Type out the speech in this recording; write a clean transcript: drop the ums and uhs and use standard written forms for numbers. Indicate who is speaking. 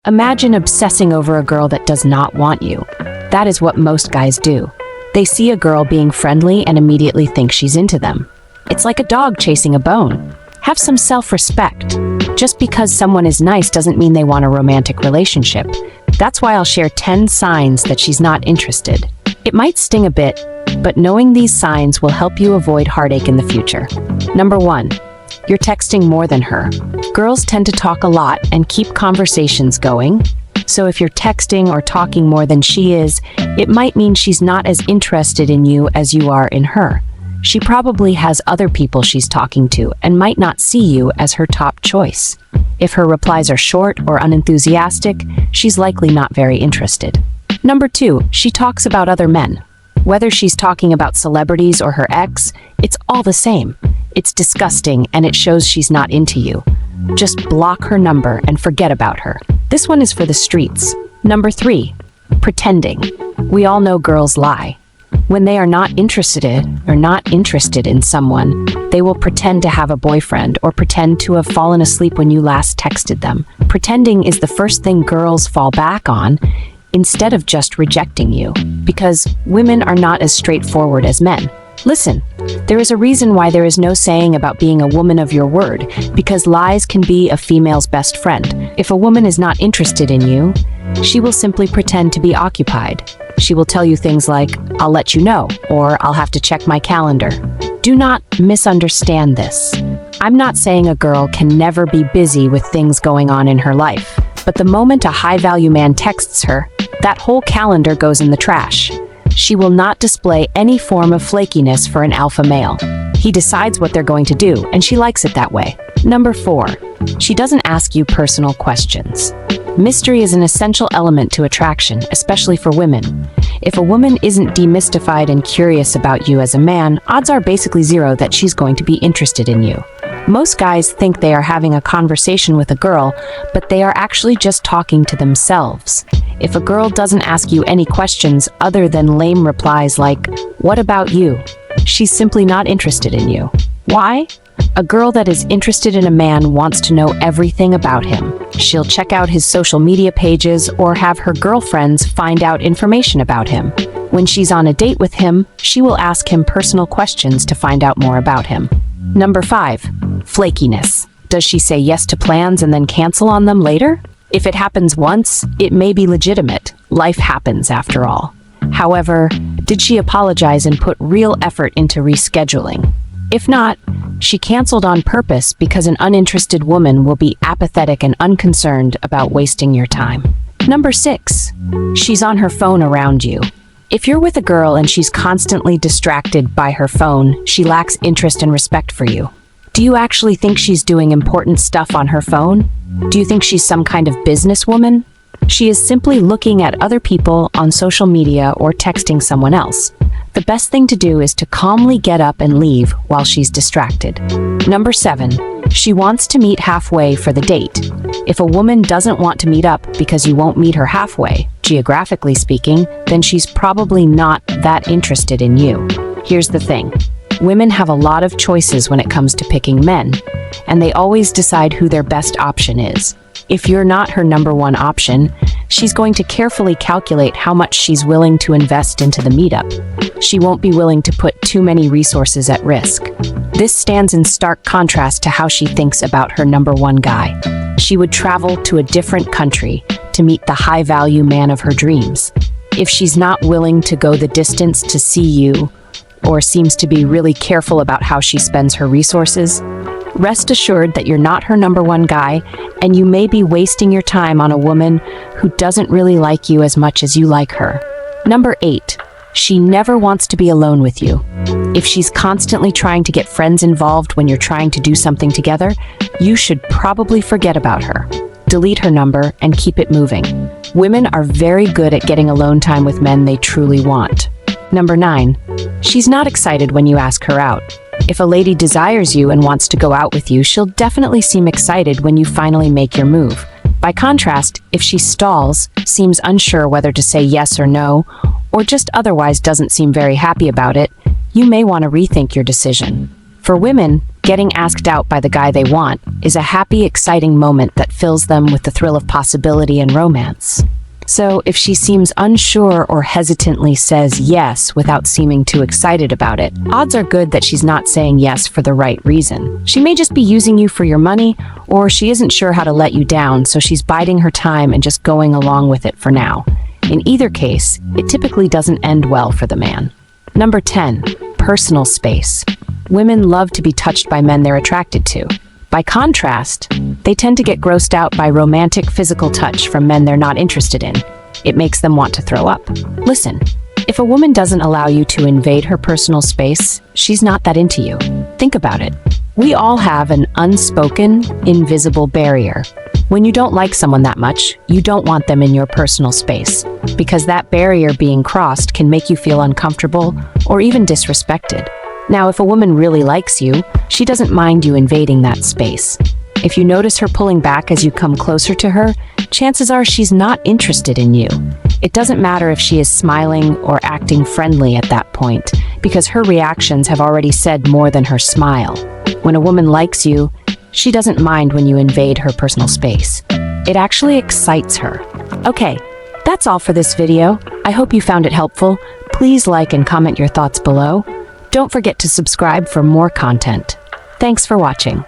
Speaker 1: Imagine obsessing over a girl that does not want you. That is what most guys do. They see a girl being friendly and immediately think she's into them. It's like a dog chasing a bone. Have some self-respect. Just because someone is nice doesn't mean they want a romantic relationship. That's why I'll share 10 signs that she's not interested. It might sting a bit, but knowing these signs will help you avoid heartache in the future. Number 1. You're texting more than her. Girls tend to talk a lot and keep conversations going. So if you're texting or talking more than she is, it might mean she's not as interested in you as you are in her. She probably has other people she's talking to and might not see you as her top choice. If her replies are short or unenthusiastic, she's likely not very interested. Number 2, she talks about other men. Whether she's talking about celebrities or her ex, it's all the same. It's disgusting and it shows she's not into you. Just block her number and forget about her. This one is for the streets. Number 3, pretending. We all know girls lie. When they are not interested in someone, they will pretend to have a boyfriend or pretend to have fallen asleep when you last texted them. Pretending is the first thing girls fall back on instead of just rejecting you, because women are not as straightforward as men. Listen, there is a reason why there is no saying about being a woman of your word, because lies can be a female's best friend. If a woman is not interested in you, she will simply pretend to be occupied. She will tell you things like, "I'll let you know," or "I'll have to check my calendar." Do not misunderstand this. I'm not saying a girl can never be busy with things going on in her life, but the moment a high-value man texts her, that whole calendar goes in the trash. She will not display any form of flakiness for an alpha male. He decides what they're going to do, and she likes it that way. Number 4, she doesn't ask you personal questions. Mystery is an essential element to attraction, especially for women. If a woman isn't demystified and curious about you as a man, odds are basically zero that she's going to be interested in you. Most guys think they are having a conversation with a girl, but they are actually just talking to themselves. If a girl doesn't ask you any questions other than lame replies like, "What about you?" she's simply not interested in you. Why? A girl that is interested in a man wants to know everything about him. She'll check out his social media pages or have her girlfriends find out information about him. When she's on a date with him, she will ask him personal questions to find out more about him. Number 5, flakiness. Does she say yes to plans and then cancel on them later? If it happens once, it may be legitimate. Life happens after all. However, did she apologize and put real effort into rescheduling? If not, she canceled on purpose because an uninterested woman will be apathetic and unconcerned about wasting your time. Number 6, she's on her phone around you. If you're with a girl and she's constantly distracted by her phone, she lacks interest and respect for you. Do you actually think she's doing important stuff on her phone? Do you think she's some kind of businesswoman? She is simply looking at other people on social media or texting someone else. The best thing to do is to calmly get up and leave while she's distracted. Number 7, she wants to meet halfway for the date. If a woman doesn't want to meet up because you won't meet her halfway, geographically speaking, then she's probably not that interested in you. Here's the thing. Women have a lot of choices when it comes to picking men, and they always decide who their best option is. If you're not her number 1 option, she's going to carefully calculate how much she's willing to invest into the meetup. She won't be willing to put too many resources at risk. This stands in stark contrast to how she thinks about her number 1 guy. She would travel to a different country to meet the high-value man of her dreams. If she's not willing to go the distance to see you, or seems to be really careful about how she spends her resources, rest assured that you're not her number 1 guy, and you may be wasting your time on a woman who doesn't really like you as much as you like her. Number 8, she never wants to be alone with you. If she's constantly trying to get friends involved when you're trying to do something together, you should probably forget about her. Delete her number and keep it moving. Women are very good at getting alone time with men they truly want. Number 9, she's not excited when you ask her out. If a lady desires you and wants to go out with you, she'll definitely seem excited when you finally make your move. By contrast, if she stalls, seems unsure whether to say yes or no, or just otherwise doesn't seem very happy about it, you may want to rethink your decision. For women, Getting asked out by the guy they want is a happy, exciting moment that fills them with the thrill of possibility and romance. So if she seems unsure or hesitantly says yes without seeming too excited about it, odds are good that she's not saying yes for the right reason. She may just be using you for your money, or she isn't sure how to let you down, so she's biding her time and just going along with it for now. In either case, it typically doesn't end well for the man. Number 10, personal space. Women love to be touched by men they're attracted to. By contrast, they tend to get grossed out by romantic physical touch from men they're not interested in. It makes them want to throw up. Listen, if a woman doesn't allow you to invade her personal space, she's not that into you. Think about it. We all have an unspoken, invisible barrier. When you don't like someone that much, you don't want them in your personal space, because that barrier being crossed can make you feel uncomfortable or even disrespected. Now, if a woman really likes you, she doesn't mind you invading that space. If you notice her pulling back as you come closer to her, chances are she's not interested in you. It doesn't matter if she is smiling or acting friendly at that point, because her reactions have already said more than her smile. When a woman likes you, she doesn't mind when you invade her personal space. It actually excites her. Okay, that's all for this video. I hope you found it helpful. Please like and comment your thoughts below. Don't forget to subscribe for more content. Thanks for watching.